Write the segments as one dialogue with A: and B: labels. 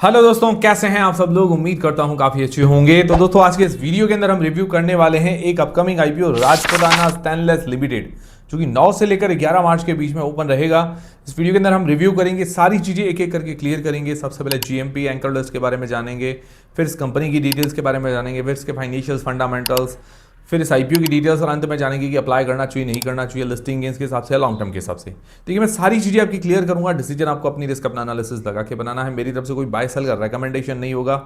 A: Hello दोस्तों, कैसे हैं आप सब लोग। उम्मीद करता हूं काफी अच्छे होंगे। तो दोस्तों, आज के इस वीडियो के अंदर हम रिव्यू करने वाले हैं एक upcoming IPO Rajputana stainless limited, जो कि 9 से लेकर 11 मार्च के बीच में ओपन रहेगा। इस वीडियो के अंदर हम रिव्यू करेंगे, सारी चीजें एक एक करके क्लियर करेंगे। सबसे पहले जीएमपी एंकर लिस्ट के बारे में जानेंगे, फिर इस कंपनी की डिटेल्स के बारे में जानेंगे, फिर इसके फाइनेंशियल्स, फंडामेंटल्स, फिर इस आईपीओ की डिटेल्स और अंत में जानेंगे कि अप्लाई करना चाहिए नहीं करना चाहिए, लिस्टिंग गेंस के हिसाब से, लॉन्ग टर्म के हिसाब से। देखिए, मैं सारी चीज़ें आपकी क्लियर करूंगा। डिसीजन आपको अपनी रिस्क, अपना एनालिसिस लगा के बनाना है। मेरी तरफ से कोई बाय सेल का रिकमेंडेशन नहीं होगा।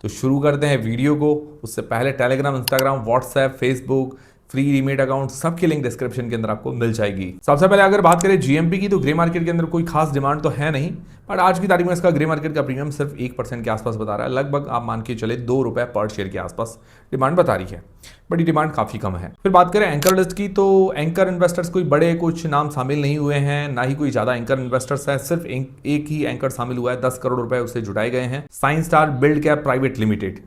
A: तो शुरू करते हैं वीडियो को। उससे पहले Telegram, Instagram, WhatsApp, Facebook, free रीमेट अकाउंट, सबकी लिंक डिस्क्रिप्शन के अंदर आपको मिल जाएगी। सबसे पहले अगर बात करें जीएमपी की, तो ग्रे मार्केट के अंदर कोई खास डिमांड तो है नहीं, बट आज की तारीख में इसका ग्रे मार्केट का प्रीमियम सिर्फ 1% के आसपास बता रहा है। लगभग आप मान के चले ₹2 पर शेयर के आसपास डिमांड बता रही है, बट ये डिमांड काफी कम है। फिर बात करें एंकर लिस्ट की, तो एंकर इन्वेस्टर्स कोई बड़े कुछ नाम शामिल नहीं हुए हैं, ना ही कोई ज्यादा एंकर इन्वेस्टर्स है। सिर्फ एक ही एंकर शामिल हुआ है, 10 करोड़ रुपए उससे जुटाए गए हैं, science star build cap private limited.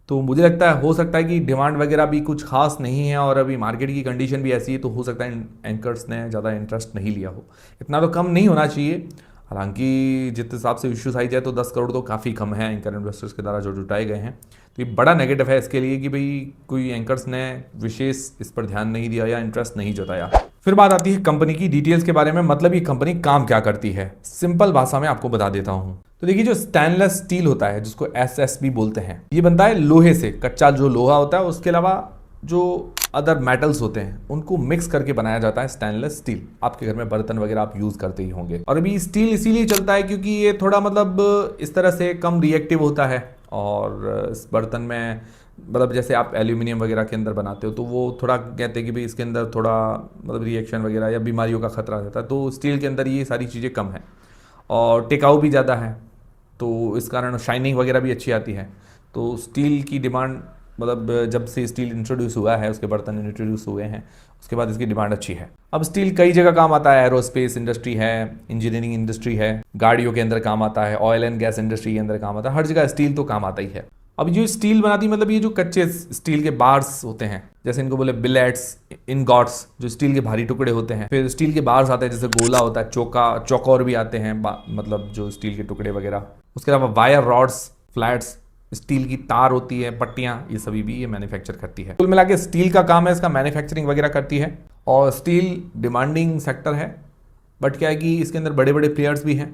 A: तो मुझे लगता है, हो सकता है कि डिमांड वगैरह भी कुछ खास नहीं है और अभी मार्केट की कंडीशन भी ऐसी है, तो हो सकता है एंकर्स ने ज़्यादा इंटरेस्ट नहीं लिया हो। इतना तो कम नहीं होना चाहिए। हालांकि जिस हिसाब से इश्यूज आई जाए तो 10 करोड़ तो काफ़ी कम है एंकर इन्वेस्टर्स के द्वारा जो जुटाए गए हैं। तो ये बड़ा नेगेटिव है इसके लिए कि भाई कोई एंकर्स ने विशेष इस पर ध्यान नहीं दिया या इंटरेस्ट नहीं जताया। फिर बात आती है कंपनी की डिटेल्स के बारे में, मतलब ये कंपनी काम क्या करती है। सिंपल भाषा में आपको बता देता हूँ। तो देखिए, जो स्टेनलेस स्टील होता है, जिसको एसएसबी बोलते हैं, ये बनता है लोहे से। कच्चा जो लोहा होता है, उसके अलावा जो अदर मेटल्स होते हैं, उनको मिक्स करके बनाया जाता है स्टेनलेस स्टील। आपके घर में बर्तन वगैरह आप यूज करते ही होंगे। और अभी स्टील इसीलिए चलता है क्योंकि ये थोड़ा मतलब इस तरह से कम रिएक्टिव होता है, और इस बर्तन में मतलब जैसे आप एल्यूमिनियम वगैरह के अंदर बनाते हो, तो वो थोड़ा कहते हैं कि भाई इसके अंदर थोड़ा मतलब रिएक्शन वगैरह या बीमारियों का खतरा रहता है। तो स्टील के अंदर ये सारी चीज़ें कम है और टिकाऊ भी ज़्यादा है, तो इस कारण शाइनिंग वगैरह भी अच्छी आती है। तो स्टील की डिमांड मतलब जब से स्टील इंट्रोड्यूस हुआ है, उसके बर्तन इंट्रोड्यूस हुए हैं, उसके बाद इसकी डिमांड अच्छी है। अब स्टील कई जगह काम आता है। एरोस्पेस इंडस्ट्री है, इंजीनियरिंग इंडस्ट्री है, गाड़ियों के अंदर काम आता है, ऑयल एंड गैस इंडस्ट्री के अंदर काम आता है। हर जगह स्टील तो काम आता ही है। अब जो स्टील बनाती है, मतलब ये जो कच्चे स्टील के बार्स होते हैं, जैसे इनको बोले बिलेट्स, इनगॉट्स, जो स्टील के भारी टुकड़े होते हैं। फिर स्टील के बार्स आते हैं, जैसे गोला होता है, चौकोर भी आते हैं, मतलब जो स्टील के टुकड़े वगैरह। उसके अलावा वायर रॉड्स, फ्लैट्स, स्टील की तार होती है, पट्टियां, ये सभी भी ये मैन्युफैक्चर करती है। कुल मिला के स्टील का काम है, इसका मैन्युफैक्चरिंग वगैरह करती है। और स्टील डिमांडिंग सेक्टर है, बट क्या है कि इसके अंदर बड़े बड़े प्लेयर्स भी हैं।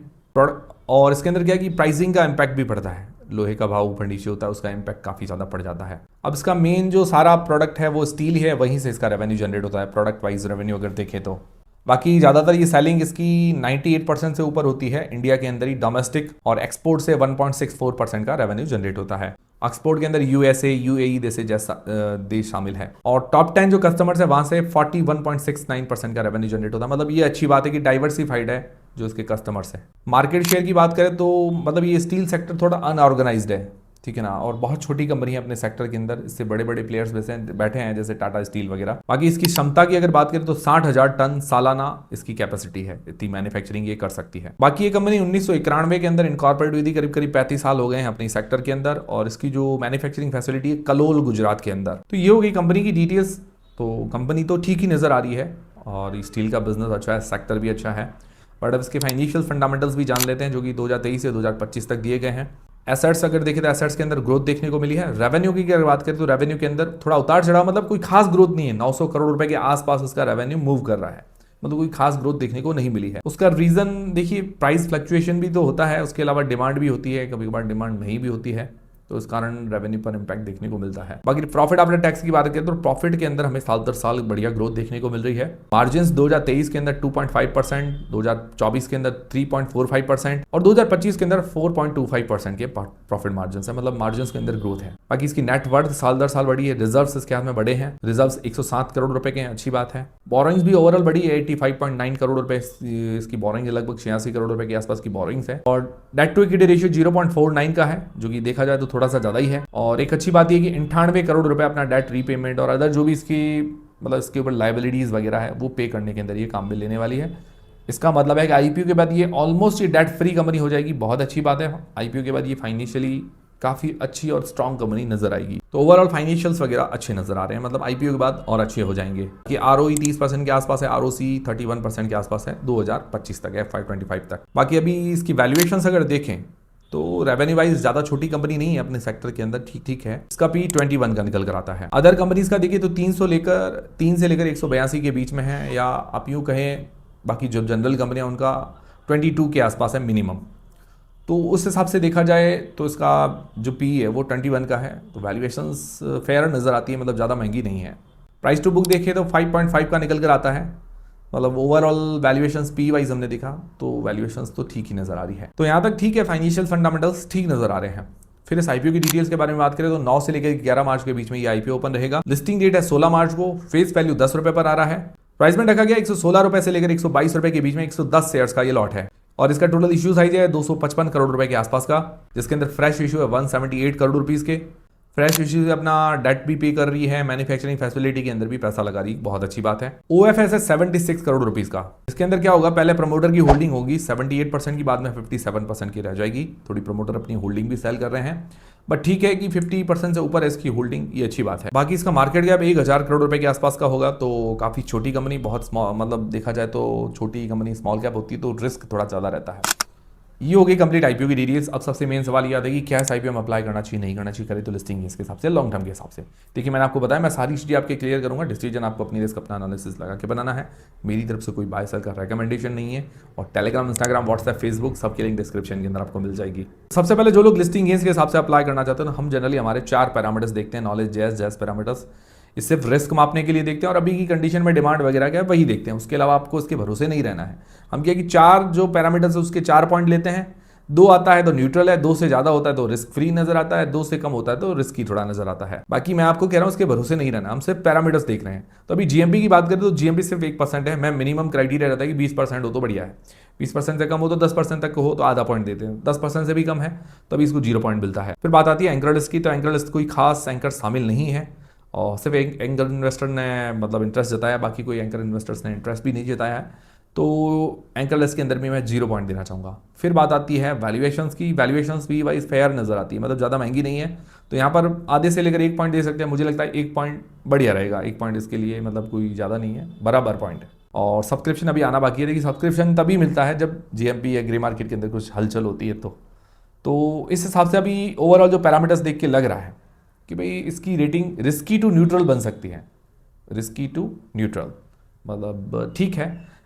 A: और इसके अंदर क्या है कि प्राइसिंग का इम्पैक्ट भी पड़ता है। लोहे का भाव ऊपर नीचे होता है, उसका इम्पैक्ट काफ़ी ज़्यादा पड़ जाता है। अब इसका मेन जो सारा प्रोडक्ट है वो स्टील ही है, वहीं से इसका रेवेन्यू जनरेट होता है, प्रोडक्ट वाइज रेवेन्यू अगर देखें तो। बाकी ज़्यादातर ये सेलिंग इसकी 98% से ऊपर होती है इंडिया के अंदर ही, डोमेस्टिक, और एक्सपोर्ट से 1.64% का रेवेन्यू जनरेट होता है। एक्सपोर्ट के अंदर यूएसए, यूएई जैसे देश शामिल है। और टॉप 10 जो कस्टमर्स है, वहाँ से 41.69% का रेवेन्यू जनरेट होता है। मतलब ये अच्छी बात है कि डाइवर्सिफाइड है जो इसके कस्टमर्स है। मार्केट शेयर की बात करें तो मतलब ये स्टील सेक्टर थोड़ा अनऑर्गेनाइज्ड है, ठीक है ना, और बहुत छोटी कंपनी है अपने सेक्टर के अंदर। इससे बड़े बड़े प्लेयर्स बैठे हैं, जैसे टाटा स्टील वगैरह। बाकी इसकी क्षमता की अगर बात करें तो 60,000 टन सालाना इसकी कैपेसिटी है, इतनी मैन्युफैक्चरिंग ये कर सकती है। बाकी ये कंपनी 1991 के अंदर इनकॉर्पोरेट हुई थी, करीब करीब 35 साल हो गए हैं अपनी सेक्टर के अंदर। और इसकी जो मैन्युफैक्चरिंग फैसिलिटी है कलोल, गुजरात के अंदर। तो ये होगी कंपनी की डिटेल्स। तो कंपनी तो ठीक ही नजर आ रही है और स्टील का बिजनेस अच्छा है, सेक्टर भी अच्छा है। बट अब इसके फाइनेंशियल फंडामेंटल्स भी जान लेते हैं, जो कि 2023 से 2025 तक दिए गए हैं। एसेट्स अगर देखें तो एसेट्स के अंदर ग्रोथ देखने को मिली है। रेवेन्यू की अगर बात करें तो रेवेन्यू के अंदर थोड़ा उतार चढ़ाव, मतलब कोई खास ग्रोथ नहीं है। 900 करोड़ रुपए के आसपास इसका रेवेन्यू मूव कर रहा है, मतलब कोई खास ग्रोथ देखने को नहीं मिली है। उसका रीजन देखिए, प्राइस फ्लक्चुएशन भी तो होता है, उसके अलावा डिमांड भी होती है, कभी कभार डिमांड नहीं भी होती है, तो इस कारण रेवेन्यू पर इंपैक्ट देखने को मिलता है। बाकी प्रॉफिट आफ्टर टैक्स की बात करें तो प्रॉफिट के अंदर हमें साल दर साल बढ़िया ग्रोथ देखने को मिल रही है। मार्जिन्स 2023 के अंदर 2.5%, 2024 के अंदर 3.45% और 2025 के अंदर 4.25% के प्रॉफिट मार्जिन है, मतलब मार्जिन के अंदर ग्रोथ है। बाकी इसकी नेटवर्थ साल दर साल बढ़ी है। रिजर्व्स इसके हाथ में बड़े हैं, रिजर्व्स 107 करोड़ रुपए के हैं, अच्छी बात है। बोरिंग्स भी ओवरऑल बढ़ी है, 85.9 करोड़ रुपए इसकी बोरिंग है, लगभग 86 करोड़ रुपए के आसपास की बोरिंग्स है। और डेट टू इक्विटी रेशियो 0.49 का है, जो कि देखा जाए तो थोड़ा सा ज्यादा ही है। और एक अच्छी बात यह कि 98 करोड़ रुपए अपना डेट रीपेमेंट और अदर जो भी इसकी मतलब इसके ऊपर लाइबिलिटीज वगैरह है वो पे करने के अंदर ये काम में लेने वाली है। इसका मतलब है कि आईपीओ के बाद ये ऑलमोस्ट ये डेट फ्री कंपनी हो जाएगी। बहुत अच्छी बात है। आईपीओ के बाद ये फाइनेंशियली काफ़ी अच्छी और स्ट्रॉन्ग कंपनी नजर आएगी। तो ओवरऑल फाइनेंशियल्स वगैरह अच्छे नजर आ रहे हैं, मतलब आईपीओ के बाद और अच्छे हो जाएंगे। कि आरओई 30% के आसपास है, आरओसी 31% के आसपास है 2025 तक, FY25 तक। बाकी अभी इसकी वैल्यूएशंस अगर देखें तो रेवेन्यू वाइज ज़्यादा छोटी कंपनी नहीं है अपने सेक्टर के अंदर, ठीक ठीक है। इसका P21 का निकल कर आता है। अदर कंपनीज का देखिए तो 3 से लेकर 182 के बीच में है, या आप यूँ कहें बाकी जो जनरल कंपनियाँ उनका 22 के आसपास है मिनिमम। तो उस हिसाब से देखा जाए तो इसका जो पी है वो 21 का है, तो वैल्यूएशंस फेयर नज़र आती है, मतलब ज़्यादा महंगी नहीं है। प्राइस टू बुक देखिए तो 5.5 का निकल कर आता है, मतलब ओवरऑल वैल्यूएशंस पी वाइज हमने देखा तो वैल्यूएशंस तो ठीक ही नज़र आ रही है। तो यहाँ तक ठीक है, फाइनेंशियल फंडामेंटल्स ठीक नज़र आ रहे हैं। फिर इस आईपीओ की डिटेल्स के बारे में बात करें तो 9 से लेकर 11 मार्च के बीच में ये आईपीओ ओपन रहेगा। लिस्टिंग डेट है 16 मार्च को। फेस वैल्यू 10 रुपये पर आ रहा है। प्राइस में रखा गया 116 रुपये से लेकर 122 रुपये के बीच में 110 शेयर्स का ये लॉट है, और इसका टोटल इश्यू साइज है 255 करोड़ रुपए के आसपास का, जिसके अंदर फ्रेश इशू है 178 करोड़ रुपीस के। फ्रेश इशू से अपना डेट भी पे कर रही है, मैन्युफैक्चरिंग फैसिलिटी के अंदर भी पैसा लगा रही है, बहुत अच्छी बात है। ओएफएस है 76 करोड़ रुपीस का। इसके अंदर क्या होगा, पहले प्रमोटर की होल्डिंग होगी 78% की, बाद में 57% की रह जाएगी। थोड़ी प्रमोटर अपनी होल्डिंग भी सेल कर रहे हैं, बट ठीक है कि 50% से ऊपर है इसकी होल्डिंग, ये अच्छी बात है। बाकी इसका मार्केट कैप 1000 करोड़ रुपए के आसपास का होगा, तो काफ़ी छोटी कंपनी, बहुत स्मॉल, मतलब देखा जाए तो छोटी कंपनी स्मॉल कैप होती है तो रिस्क थोड़ा ज़्यादा रहता है। ये हो गई कंप्लीट आईपीओ की डिटेल्स। अब सबसे मेन सवाल ये आता है कि क्या इस आईपीओ में अप्लाई करना चाहिए, नहीं करना चाहिए, करें तो लिस्टिंग इसके हिसाब से, लॉन्ग टर्म के हिसाब से। देखिए मैंने आपको बताया, मैं सारी चीज़ें आपके क्लियर करूंगा। डिसीजन आपको अपनी रिस्क, अपना एनालिसिस लगा के बनाना है। मेरी तरफ से कोई बाय सेल का रिकमेंडेशन नहीं है। और टेलीग्राम, इंस्टाग्राम, व्हाट्सएप, फेसबुक सबकी लिंक डिस्क्रिप्शन के अंदर आपको मिल जाएगी। सबसे पहले जो लोग लिस्टिंग गेन्स के हिसाब से अप्लाई करना चाहते हैं, हम जनरली हमारे 4 पैरामीटर्स देखते हैं, नॉलेज, जैस पैरामीटर्स। इस सिर्फ रिस्क मापने के लिए देखते हैं और अभी की कंडीशन में डिमांड वगैरह क्या है वही देखते हैं। उसके अलावा आपको इसके भरोसे नहीं रहना है। हम क्या कि 4 जो पैरामीटर्स है उसके 4 पॉइंट लेते हैं। 2 आता है तो न्यूट्रल है, 2 से ज्यादा होता है तो रिस्क फ्री नजर आता है, 2 से कम होता है तो रिस्की थोड़ा नजर आता है। बाकी मैं आपको कह रहा हूं उसके भरोसे नहीं रहना, हम सिर्फ पैरामीटर्स देख रहे हैं। तो अभी जीएमपी की बात करें तो जीएमपी सिर्फ 1% है। मैं मिनिमम क्राइटेरिया रहता है कि 20% हो तो बढ़िया है, 20% से कम हो तो 10% तक हो तो आधा पॉइंट देते हैं, 10% से भी कम है तो अभी इसको 0 पॉइंट मिलता है। फिर बात आती है एंकर लिस्ट की, तो एंकर लिस्ट कोई खास एंकर शामिल नहीं है और सिर्फ एक एंकर इन्वेस्टर ने मतलब इंटरेस्ट जताया, बाकी कोई एंकर इन्वेस्टर्स ने इंटरेस्ट भी नहीं जताया है, तो एंकर लिस्ट के अंदर भी मैं 0 पॉइंट देना चाहूँगा। फिर बात आती है वैल्यूएशंस की। वैल्यूएशंस भी वाइज फेयर नजर आती है, मतलब ज़्यादा महंगी नहीं है, तो यहाँ पर आधे से लेकर 1 पॉइंट दे सकते हैं। मुझे लगता है 1 पॉइंट बढ़िया रहेगा, 1 पॉइंट इसके लिए मतलब कोई ज़्यादा नहीं है, बराबर पॉइंट है। और सब्सक्रिप्शन अभी आना बाकी है। देखिए सब्सक्रिप्शन तभी मिलता है जब जीएमपी या ग्रे मार्केट के अंदर कुछ हलचल होती है, तो इस हिसाब से अभी ओवरऑल जो पैरामीटर्स देख के लग रहा है कि भाई इसकी रेटिंग रिस्की टू न्यूट्रल बन सकती है, रिस्की टू न्यूट्रल, मतलब ठीक है।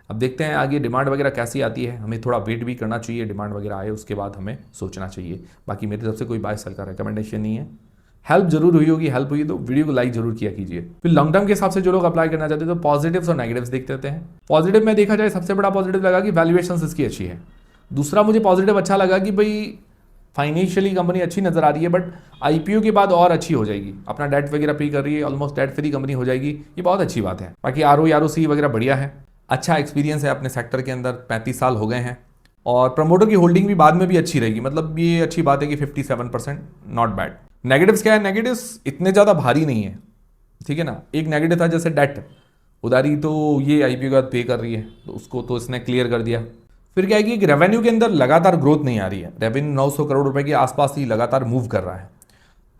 A: अब देखते हैं आगे डिमांड वगैरह कैसी आती है, हमें थोड़ा वेट भी करना चाहिए, डिमांड वगैरह आए उसके बाद हमें सोचना चाहिए। बाकी मेरी तरफ से कोई बाय सेल का रिकमेंडेशन नहीं है। हेल्प जरूर हुई होगी, हेल्प हुई तो वीडियो को लाइक जरूर किया कीजिए। फिर लॉन्ग टर्म के हिसाब से जो लोग अप्लाई करना चाहते हैं तो पॉजिटिव्स और नेगेटिव्स देखते रहते हैं। पॉजिटिव में देखा जाए सबसे बड़ा पॉजिटिव लगा कि वैल्यूएशन इसकी अच्छी है। दूसरा मुझे पॉजिटिव अच्छा लगा कि भाई फाइनेंशियली कंपनी अच्छी नजर आ रही है, बट आईपीओ के बाद और अच्छी हो जाएगी, अपना डेट वगैरह पे कर रही है, ऑलमोस्ट डेट फ्री कंपनी हो जाएगी, ये बहुत अच्छी बात है। बाकी आरओसी वगैरह बढ़िया है, अच्छा एक्सपीरियंस है अपने सेक्टर के अंदर, 35 साल हो गए हैं, और प्रमोटर की होल्डिंग भी बाद में भी अच्छी रहेगी, मतलब ये अच्छी बात है कि 57%, नॉट बैड। नेगेटिव्स क्या है, नेगेटिव्स इतने ज़्यादा भारी नहीं है, ठीक है ना। एक नेगेटिव था जैसे डेट उधारी, तो ये आईपीओ के बाद पे कर रही है तो उसको तो इसने क्लियर कर दिया। फिर क्या है कि रेवेन्यू के अंदर लगातार ग्रोथ नहीं आ रही है, रेवेन्यू 900 करोड़ रुपए के आसपास ही लगातार मूव कर रहा है,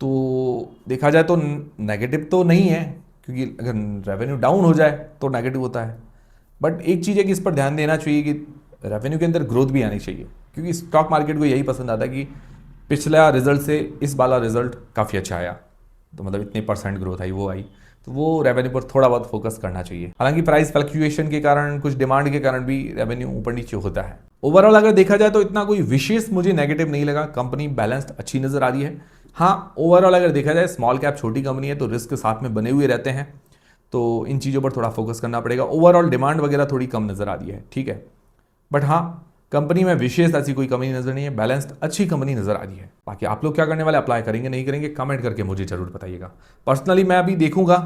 A: तो देखा जाए तो नेगेटिव तो नहीं है, क्योंकि अगर रेवेन्यू डाउन हो जाए तो नेगेटिव होता है। बट एक चीज़ है कि इस पर ध्यान देना चाहिए कि रेवेन्यू के अंदर ग्रोथ भी आनी चाहिए, क्योंकि स्टॉक मार्केट को यही पसंद आता है कि पिछला रिजल्ट से इस वाला रिजल्ट काफ़ी अच्छा आया, तो मतलब इतने % ग्रोथ आई, वो आई, तो वो रेवेन्यू पर थोड़ा बहुत फोकस करना चाहिए। हालांकि प्राइस फ्लक्चुएशन के कारण, कुछ डिमांड के कारण भी रेवेन्यू ऊपर नीचे होता है। ओवरऑल अगर देखा जाए तो इतना कोई विशेष मुझे नेगेटिव नहीं लगा, कंपनी बैलेंस्ड अच्छी नजर आ रही है। हाँ, ओवरऑल अगर देखा जाए स्मॉल कैप छोटी कंपनी है तो रिस्क साथ में बने हुए रहते हैं, तो इन चीज़ों पर थोड़ा फोकस करना पड़ेगा। ओवरऑल डिमांड वगैरह थोड़ी कम नजर आ रही है, ठीक है, बट हाँ कंपनी में विशेष ऐसी कोई कमी नजर नहीं है, बैलेंस्ड अच्छी कंपनी नजर आ रही है। बाकी आप लोग क्या करने वाले, अप्लाई करेंगे नहीं करेंगे, कमेंट करके मुझे जरूर बताइएगा। पर्सनली मैं अभी देखूंगा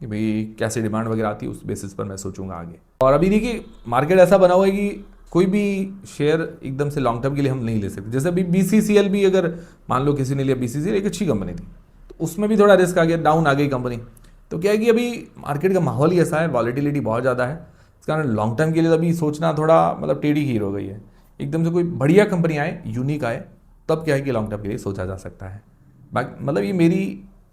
A: कि भाई कैसे डिमांड वगैरह आती है, उस बेसिस पर मैं सोचूंगा आगे। और अभी देखिए मार्केट ऐसा बना हुआ है कि कोई भी शेयर एकदम से लॉन्ग टर्म के लिए हम नहीं ले सकते। जैसे अभी BCCL भी, अगर मान लो किसी ने लिया, BCCL एक अच्छी कंपनी थी, तो उसमें भी थोड़ा रिस्क आ गया, डाउन आ गई कंपनी, तो क्या है कि अभी मार्केट का माहौल ही ऐसा है, वॉलेटिलिटी बहुत ज़्यादा है, इस कारण लॉन्ग टर्म के लिए अभी सोचना थोड़ा मतलब टेढ़ी खीर हो गई है। एकदम से कोई बढ़िया कंपनी आए, यूनिक आए, तब क्या है कि लॉन्ग टर्म के लिए सोचा जा सकता है। बाकी मतलब ये मेरी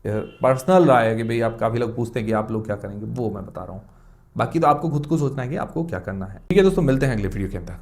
A: पर्सनल राय है कि भाई आप, काफ़ी लोग पूछते हैं कि आप लोग क्या करेंगे, वो मैं बता रहा हूँ। बाकी तो आपको खुद को सोचना है कि आपको क्या करना है। ठीक है दोस्तों, मिलते हैं अगले वीडियो के अंदर।